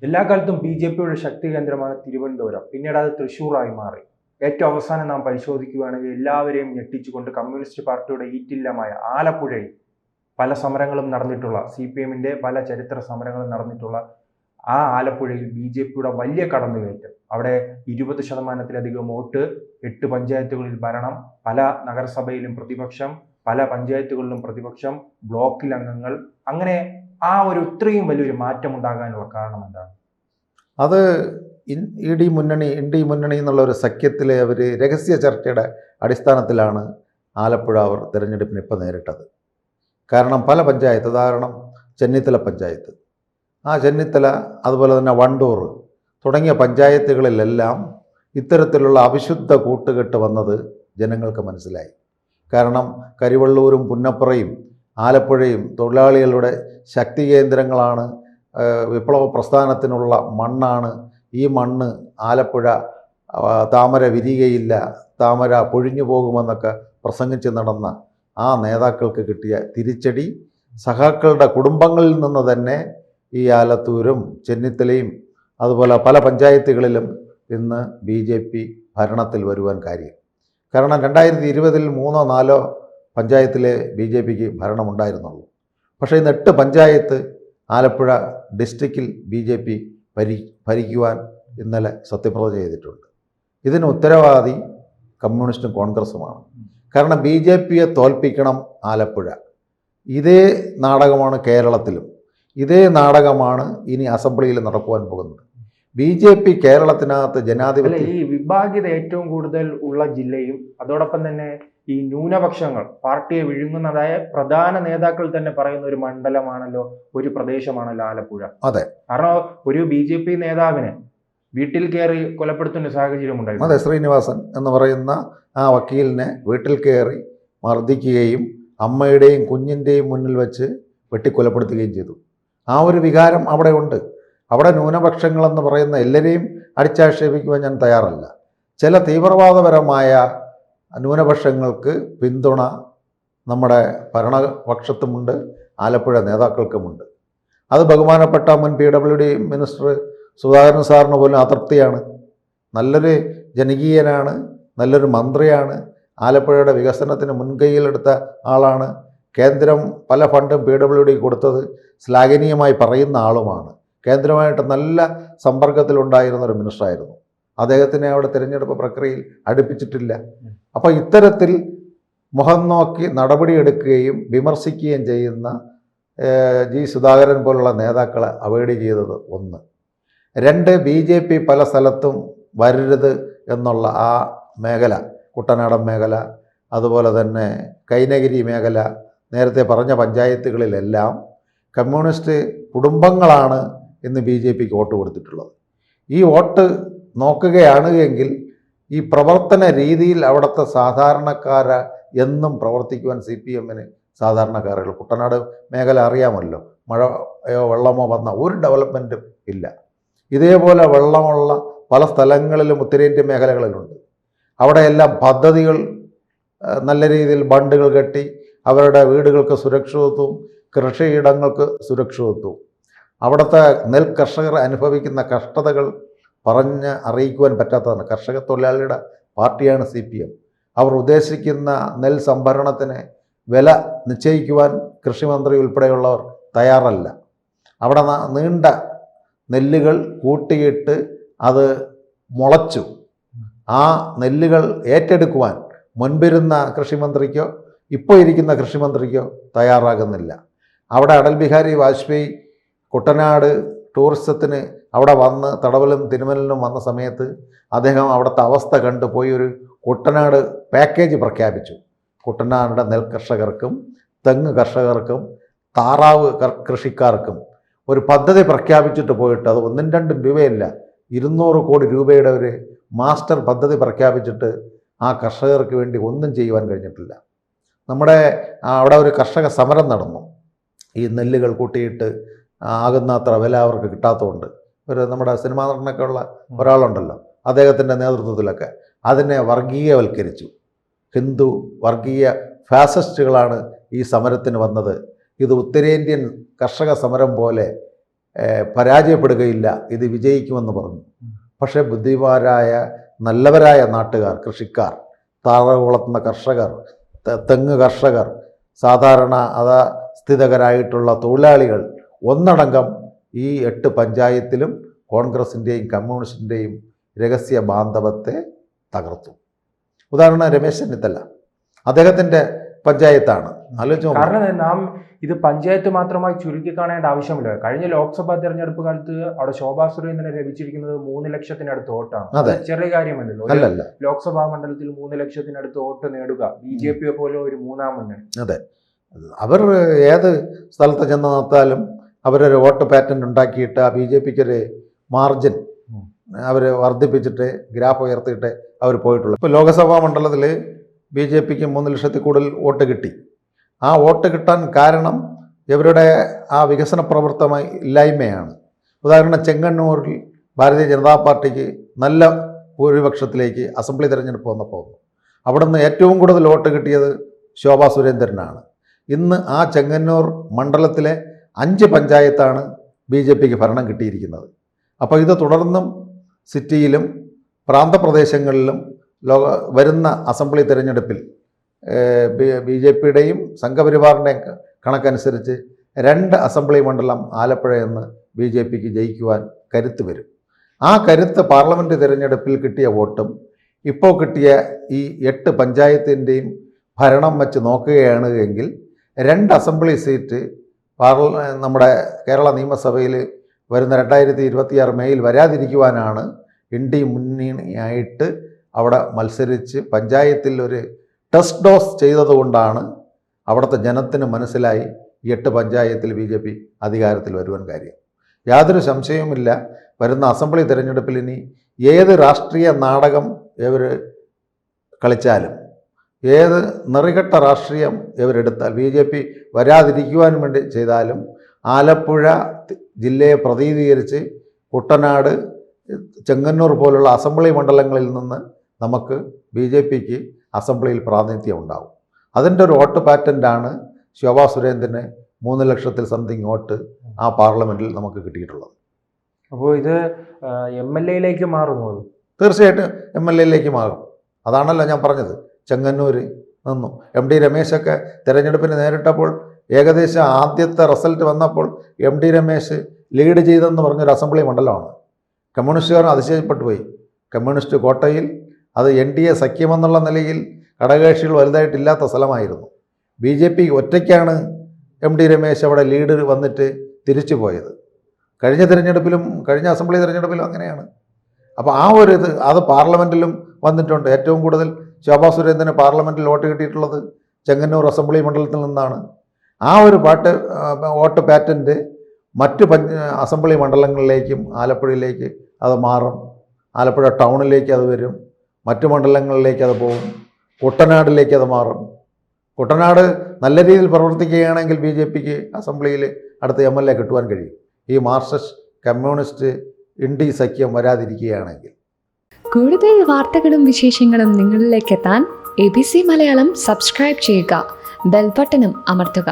എല്ലാ കാലത്തും B J പിയുടെ ശക്തി കേന്ദ്രമാണ് തിരുവനന്തപുരം. പിന്നീട് അത് തൃശ്ശൂറായി മാറി. ഏറ്റവും അവസാനം നാം പരിശോധിക്കുകയാണെങ്കിൽ എല്ലാവരെയും ഞെട്ടിച്ചുകൊണ്ട് കമ്മ്യൂണിസ്റ്റ് പാർട്ടിയുടെ ഈറ്റില്ലമായ ആലപ്പുഴയിൽ പല സമരങ്ങളും നടന്നിട്ടുള്ള, CPM-ന്റെ പല ചരിത്ര സമരങ്ങളും നടന്നിട്ടുള്ള ആ ആലപ്പുഴയിൽ ബി ജെ പിയുടെ വലിയ കടന്നുകയറ്റം. അവിടെ 20% വോട്ട്, 8 പഞ്ചായത്തുകളിൽ ഭരണം, പല നഗരസഭയിലും പ്രതിപക്ഷം, പല പഞ്ചായത്തുകളിലും പ്രതിപക്ഷം, ബ്ലോക്കിൽ അംഗങ്ങൾ. അങ്ങനെ ആ ഒരു ഇത്രയും വലിയൊരു മാറ്റം ഉണ്ടാകാനുള്ള കാരണം എന്താണ്? അത് ഇന്ത്യ മുന്നണി എന്നുള്ള ഒരു സഖ്യത്തിലെ ഒരു രഹസ്യ ചർച്ചയുടെ അടിസ്ഥാനത്തിലാണ് ആലപ്പുഴ അവർ തിരഞ്ഞെടുപ്പിന് ഇപ്പോൾ നേരിട്ടത്. കാരണം പല പഞ്ചായത്ത്, ഉദാഹരണം ചെന്നിത്തല പഞ്ചായത്ത്, ആ ചെന്നിത്തല, അതുപോലെ തന്നെ വണ്ടൂർ തുടങ്ങിയ പഞ്ചായത്തുകളിലെല്ലാം ഇത്തരത്തിലുള്ള അവിശുദ്ധ കൂട്ടുകെട്ട് വന്നത് ജനങ്ങൾക്ക് മനസ്സിലായി. കാരണം കരിവള്ളൂരും പുന്നപ്പുറയും ആലപ്പുഴയും തൊഴിലാളികളുടെ ശക്തി കേന്ദ്രങ്ങളാണ്, വിപ്ലവ പ്രസ്ഥാനത്തിനുള്ള മണ്ണാണ്. ഈ മണ്ണ് ആലപ്പുഴ താമര വിരികയില്ല, താമര പൊഴിഞ്ഞു പോകുമെന്നൊക്കെ പ്രസംഗിച്ച് നടന്ന ആ നേതാക്കൾക്ക് കിട്ടിയ തിരിച്ചടി സഖാക്കളുടെ കുടുംബങ്ങളിൽ നിന്ന് തന്നെ ഈ ആലത്തൂരും ചെന്നിത്തലയും അതുപോലെ പല പഞ്ചായത്തുകളിലും ഇന്ന് BJP ഭരണത്തിൽ വരുവാൻ കാര്യം. കാരണം 2020-ൽ 3-4 പഞ്ചായത്തിലെ BJPക്ക് ഭരണമുണ്ടായിരുന്നുള്ളൂ. പക്ഷേ ഇന്ന് 8 പഞ്ചായത്ത് ആലപ്പുഴ ഡിസ്ട്രിക്റ്റിൽ BJP ഭരിക്കുവാൻ ഇന്നലെ സത്യപ്രതിജ്ഞ ചെയ്തിട്ടുണ്ട്. ഇതിന് ഉത്തരവാദി കമ്മ്യൂണിസ്റ്റും കോൺഗ്രസുമാണ്. കാരണം BJPയെ തോൽപ്പിക്കണം ആലപ്പുഴ. ഇതേ നാടകമാണ് കേരളത്തിലും, ഇതേ നാടകമാണ് ഇനി അസംബ്ലിയിൽ നടക്കുവാൻ പോകുന്നത്. BJP കേരളത്തിനകത്ത് ജനാധിപത്യം, ഈ വിഭാഗീയത ഏറ്റവും കൂടുതൽ ഉള്ള ജില്ലയും അതോടൊപ്പം തന്നെ ഈ ന്യൂനപക്ഷങ്ങൾ പാർട്ടിയെ വിഴുങ്ങുന്നതായ പ്രധാന നേതാക്കൾ തന്നെ പറയുന്ന ഒരു മണ്ഡലമാണല്ലോ, ഒരു പ്രദേശമാണല്ലോ ആലപ്പുഴ. അതെ, കാരണം ഒരു BJP നേതാവിനെ വീട്ടിൽ കയറി കൊലപ്പെടുത്തുന്ന സാഹചര്യം ഉണ്ടായിരുന്നു. അതെ, ശ്രീനിവാസൻ എന്ന് പറയുന്ന ആ വക്കീലിനെ വീട്ടിൽ കയറി മർദ്ദിക്കുകയും അമ്മയുടെയും കുഞ്ഞിൻ്റെയും മുന്നിൽ വെച്ച് വെട്ടിക്കൊലപ്പെടുത്തുകയും ചെയ്തു. ആ ഒരു വികാരം അവിടെ ഉണ്ട്. അവിടെ ന്യൂനപക്ഷങ്ങളെന്ന് പറയുന്ന എല്ലാവരെയും അടിച്ചാക്ഷേപിക്കുവാൻ ഞാൻ തയ്യാറല്ല. ചില തീവ്രവാദപരമായ ന്യൂനപക്ഷങ്ങൾക്ക് പിന്തുണ നമ്മുടെ ഭരണപക്ഷത്തുമുണ്ട്, ആലപ്പുഴ നേതാക്കൾക്കുമുണ്ട്. അത് ബഹുമാനപ്പെട്ട മുൻ PWD മിനിസ്റ്റർ സുധാകരൻ സാറിന് പോലും അതൃപ്തിയാണ്. നല്ലൊരു ജനകീയനാണ്, നല്ലൊരു മന്ത്രിയാണ്, ആലപ്പുഴയുടെ വികസനത്തിന് മുൻകൈയിലെടുത്ത ആളാണ്. കേന്ദ്രം പല ഫണ്ടും PWD കൊടുത്തത് ശ്ലാഘനീയമായി പറയുന്ന ആളുമാണ്. കേന്ദ്രമായിട്ട് നല്ല സമ്പർക്കത്തിലുണ്ടായിരുന്ന ഒരു മിനിസ്റ്ററായിരുന്നു. അദ്ദേഹത്തിനെ അവിടെ തിരഞ്ഞെടുപ്പ് പ്രക്രിയയിൽ അടുപ്പിച്ചിട്ടില്ല. അപ്പോൾ ഇത്തരത്തിൽ മുഖം നോക്കി നടപടിയെടുക്കുകയും വിമർശിക്കുകയും ചെയ്യുന്ന സുധാകരൻ പോലുള്ള നേതാക്കളെ അവോയ്ഡ് ചെയ്തത് ഒന്ന്. 2, BJP പല സ്ഥലത്തും വരരുത് എന്നുള്ള ആ മേഖല, കുട്ടനാടൻ മേഖല, അതുപോലെ തന്നെ കൈനഗിരി മേഖല, നേരത്തെ പറഞ്ഞ പഞ്ചായത്തുകളിലെല്ലാം കമ്മ്യൂണിസ്റ്റ് കുടുംബങ്ങളാണ് ഇന്ന് BJPക്ക് വോട്ട് കൊടുത്തിട്ടുള്ളത്. ഈ വോട്ട് നോക്കുകയാണ് എങ്കിൽ ഈ പ്രവർത്തന രീതിയിൽ അവിടുത്തെ സാധാരണക്കാര എന്നും പ്രവർത്തിക്കുവാൻ CPM-ന് സാധാരണക്കാരുകൾ. കുട്ടനാട് മേഖല അറിയാമല്ലോ, മഴയോ വെള്ളമോ വന്ന ഒരു ഡെവലപ്മെൻറ്റും ഇല്ല. ഇതേപോലെ വെള്ളമുള്ള പല സ്ഥലങ്ങളിലും ഉത്തരേന്ത്യൻ മേഖലകളിലുണ്ട്. അവിടെയെല്ലാം പദ്ധതികൾ നല്ല രീതിയിൽ ബണ്ടുകൾ കെട്ടി അവരുടെ വീടുകൾക്ക് സുരക്ഷിതത്വവും കൃഷിയിടങ്ങൾക്ക് സുരക്ഷിതത്വവും, അവിടുത്തെ നെൽ കർഷകർ അനുഭവിക്കുന്ന കഷ്ടതകൾ പറഞ്ഞ് അറിയിക്കുവാൻ പറ്റാത്തതാണ്. കർഷക തൊഴിലാളിയുടെ പാർട്ടിയാണ് CPM. അവർ ഉദ്ദേശിക്കുന്ന നെൽ സംഭരണത്തിന് വില നിശ്ചയിക്കുവാൻ കൃഷിമന്ത്രി ഉൾപ്പെടെയുള്ളവർ തയ്യാറല്ല. അവിടെ നീണ്ട നെല്ലുകൾ കൂട്ടിയിട്ട് അത് മുളച്ചു. ആ നെല്ലുകൾ ഏറ്റെടുക്കുവാൻ മുൻപിരുന്ന കൃഷിമന്ത്രിക്കോ ഇപ്പോൾ ഇരിക്കുന്ന കൃഷിമന്ത്രിക്കോ തയ്യാറാകുന്നില്ല. അവിടെ അടൽ ബിഹാരി വാജ്പേയി കുട്ടനാട് ടൂറിസത്തിന് അവിടെ വന്ന് തടവലും തിരുമലിനും വന്ന സമയത്ത് അദ്ദേഹം അവിടുത്തെ അവസ്ഥ കണ്ടു പോയി ഒരു കുട്ടനാട് പാക്കേജ് പ്രഖ്യാപിച്ചു. കുട്ടനാടിൻ്റെ നെൽ കർഷകർക്കും തെങ്ങ് കർഷകർക്കും താറാവ് കൃഷിക്കാർക്കും ഒരു പദ്ധതി പ്രഖ്യാപിച്ചിട്ട് പോയിട്ട് അത് 1-2 രൂപയല്ല, 200 കോടി രൂപയുടെ ഒരു മാസ്റ്റർ പദ്ധതി പ്രഖ്യാപിച്ചിട്ട് ആ കർഷകർക്ക് വേണ്ടി ഒന്നും ചെയ്യുവാൻ കഴിഞ്ഞിട്ടില്ല. നമ്മുടെ അവിടെ ഒരു കർഷക സമരം നടന്നു. ഈ നെല്ലുകൾ കൂട്ടിയിട്ട് ആകുന്ന അത്ര വില അവർക്ക് കിട്ടാത്തതുകൊണ്ട് നമ്മുടെ സിനിമാ നടനൊക്കെ ഉള്ള ഒരാളുണ്ടല്ലോ, അദ്ദേഹത്തിൻ്റെ നേതൃത്വത്തിലൊക്കെ അതിനെ വർഗീയവൽക്കരിച്ചു. ഹിന്ദു വർഗീയ ഫാസിസ്റ്റുകളാണ് ഈ സമരത്തിന് വന്നത്. ഇത് ഉത്തരേന്ത്യൻ കർഷക സമരം പോലെ പരാജയപ്പെടുകയില്ല, ഇത് വിജയിക്കുമെന്ന് പറഞ്ഞു. പക്ഷേ ബുദ്ധിമാരായ നല്ലവരായ നാട്ടുകാർ, കൃഷിക്കാർ, താറാവ് വളർത്തുന്ന കർഷകർ, തെങ്ങ് കർഷകർ, സാധാരണ അധസ്ഥിതകരായിട്ടുള്ള തൊഴിലാളികൾ ഒന്നടങ്കം ഈ 8 പഞ്ചായത്തിലും കോൺഗ്രസിൻ്റെയും കമ്മ്യൂണിസ്റ്റിൻ്റെയും രഹസ്യ ബാന്ധവത്തെ തകർത്തു. ഉദാഹരണം രമേശ് ചെന്നിത്തല, അദ്ദേഹത്തിൻ്റെ പഞ്ചായത്താണ്. ആലോചിച്ച് നോക്കുക. കാരണം നാം ഇത് പഞ്ചായത്ത് മാത്രമായി ചുരുക്കി കാണേണ്ട ആവശ്യമില്ല. കഴിഞ്ഞ ലോക്സഭാ തെരഞ്ഞെടുപ്പ് കാലത്ത് അവിടെ ശോഭാ സുരേന്ദ്രന് ലഭിച്ചിരിക്കുന്നത് 3 ലക്ഷത്തിനടുത്ത് വോട്ടാണ്. അതെ, ചെറിയ കാര്യമല്ലല്ലോ. അല്ലല്ല. ലോക്സഭാ മണ്ഡലത്തിൽ 3 ലക്ഷത്തിനടുത്ത് വോട്ട് നേടുക BJP പോലെ ഒരു മൂന്നാം മുന്നണി. അതെ, അവർ ഏത് സ്ഥലത്ത് ചെന്ന് നിർത്താലും അവരൊരു വോട്ട് പാറ്റേൺ ഉണ്ടാക്കിയിട്ട് ആ BJPക്ക് ഒരു മാർജിൻ അവർ വർദ്ധിപ്പിച്ചിട്ട് ഗ്രാഫ് ഉയർത്തിയിട്ട് അവർ പോയിട്ടുള്ളൂ. ഇപ്പോൾ ലോക്സഭാ മണ്ഡലത്തിൽ BJPക്ക് 3 ലക്ഷത്തിൽ കൂടുതൽ വോട്ട് കിട്ടി. ആ വോട്ട് കിട്ടാൻ കാരണം ഇവരുടെ ആ വികസന പ്രവർത്തന ഇല്ലായ്മയാണ്. ഉദാഹരണം ചെങ്ങന്നൂരിൽ ഭാരതീയ ജനതാ പാർട്ടിക്ക് നല്ല ഭൂരിപക്ഷത്തിലേക്ക് അസംബ്ലി തിരഞ്ഞെടുപ്പ് വന്നപ്പോൾ അവിടെ നിന്ന് ഏറ്റവും കൂടുതൽ വോട്ട് കിട്ടിയത് ശോഭാ സുരേന്ദ്രനാണ്. ഇന്ന് ആ ചെങ്ങന്നൂർ മണ്ഡലത്തിലെ 5 പഞ്ചായത്താണ് BJPക്ക് ഭരണം കിട്ടിയിരിക്കുന്നത്. അപ്പോൾ ഇത് തുടർന്നും സിറ്റിയിലും പ്രാന്തപ്രദേശങ്ങളിലും വരുന്ന അസംബ്ലി തിരഞ്ഞെടുപ്പിൽ BJPയുടെയും സംഘപരിവാറിൻ്റെയും കണക്കനുസരിച്ച് 2 അസംബ്ലി മണ്ഡലം ആലപ്പുഴ എന്ന് BJPക്ക് ജയിക്കുവാൻ കരുത്ത് വരും. ആ കരുത്ത് പാർലമെൻറ്റ് തിരഞ്ഞെടുപ്പിൽ കിട്ടിയ വോട്ടും ഇപ്പോൾ കിട്ടിയ ഈ 8 പഞ്ചായത്തിൻ്റെയും ഭരണം വെച്ച് നോക്കുകയാണ് എങ്കിൽ 2 അസംബ്ലി സീറ്റ് നമ്മുടെ കേരള നിയമസഭയിൽ വരുന്ന 2026 മെയ്യിൽ വരാതിരിക്കുവാനാണ് ND മുന്നണിയായിട്ട് അവിടെ മത്സരിച്ച് പഞ്ചായത്തിൽ ഒരു ടെസ്റ്റ് ഡോസ് ചെയ്തതുകൊണ്ടാണ് അവിടുത്തെ ജനത്തിന് മനസ്സിലായി 8 പഞ്ചായത്തിൽ BJP അധികാരത്തിൽ വരുവാൻ കാര്യം. യാതൊരു സംശയവുമില്ല, വരുന്ന അസംബ്ലി തിരഞ്ഞെടുപ്പിൽ ഇനി ഏത് രാഷ്ട്രീയ നാടകം ഇവർ കളിച്ചാലും, ഏത് നെറികെട്ട രാഷ്ട്രീയം ഇവരെടുത്താൽ, BJP വരാതിരിക്കുവാൻ വേണ്ടി ചെയ്താലും, ആലപ്പുഴ ജില്ലയെ പ്രതിനിധീകരിച്ച് കുട്ടനാട്, ചെങ്ങന്നൂർ പോലുള്ള അസംബ്ലി മണ്ഡലങ്ങളിൽ നിന്ന് നമുക്ക് BJPക്ക് അസംബ്ലിയിൽ പ്രാതിനിധ്യം ഉണ്ടാവും. അതിൻ്റെ ഒരു വോട്ട് പാറ്റൻ്റാണ് ശോഭാ സുരേന്ദ്രന് 3 ലക്ഷത്തിൽ സംതിങ് വോട്ട് ആ പാർലമെൻറ്റിൽ നമുക്ക് കിട്ടിയിട്ടുള്ളത്. അപ്പോൾ ഇത് MLA മാറുമോ? അത് തീർച്ചയായിട്ടും MLA മാറും. അതാണല്ലോ ഞാൻ പറഞ്ഞത്. ചെങ്ങന്നൂർ നിന്നു MD രമേശൊക്കെ തിരഞ്ഞെടുപ്പിന് നേരിട്ടപ്പോൾ ഏകദേശം ആദ്യത്തെ റിസൾട്ട് വന്നപ്പോൾ MD രമേശ് ലീഡ് ചെയ്തെന്ന് പറഞ്ഞൊരു അസംബ്ലി മണ്ഡലമാണ്. കമ്മ്യൂണിസ്റ്റുകാർ അതിശയപ്പെട്ടു പോയി. കമ്മ്യൂണിസ്റ്റ് കോട്ടയിൽ അത് NDA സഖ്യമെന്നുള്ള നിലയിൽ ഘടകകക്ഷികൾ വലുതായിട്ടില്ലാത്ത സ്ഥലമായിരുന്നു. BJP ഒറ്റയ്ക്കാണ് MD രമേശ് അവിടെ ലീഡ് വന്നിട്ട് തിരിച്ചു പോയത്. കഴിഞ്ഞ തിരഞ്ഞെടുപ്പിലും കഴിഞ്ഞ അസംബ്ലി തിരഞ്ഞെടുപ്പിലും അങ്ങനെയാണ്. അപ്പോൾ ആ ഒരു അത് പാർലമെൻറ്റിലും വന്നിട്ടുണ്ട്. ഏറ്റവും കൂടുതൽ ശോഭാ സുരേന്ദ്രന് പാർലമെൻറ്റിൽ വോട്ട് കിട്ടിയിട്ടുള്ളത് ചെങ്ങന്നൂർ അസംബ്ലി മണ്ഡലത്തിൽ നിന്നാണ്. ആ ഒരു വോട്ട് പാറ്റൻ്റ് മറ്റ് അസംബ്ലി മണ്ഡലങ്ങളിലേക്കും ആലപ്പുഴയിലേക്ക് അത് മാറും. ആലപ്പുഴ ടൗണിലേക്ക് അത് വരും, മറ്റു മണ്ഡലങ്ങളിലേക്ക് അത് പോകും, കുട്ടനാടിലേക്ക് അത് മാറും. കുട്ടനാട് നല്ല രീതിയിൽ പ്രവർത്തിക്കുകയാണെങ്കിൽ BJPക്ക് അസംബ്ലിയിൽ അടുത്ത MLA കിട്ടുവാൻ കഴിയും. ഈ മാർക്സിസ്റ്റ് കമ്മ്യൂണിസ്റ്റ് ND സഖ്യം വരാതിരിക്കുകയാണെങ്കിൽ. കൂടുതൽ വാർത്തകളും വിശേഷങ്ങളും നിങ്ങളിലേക്ക് എത്താൻ ABC മലയാളം സബ്സ്ക്രൈബ് ചെയ്യുക, ബെൽ ബട്ടണും അമർത്തുക.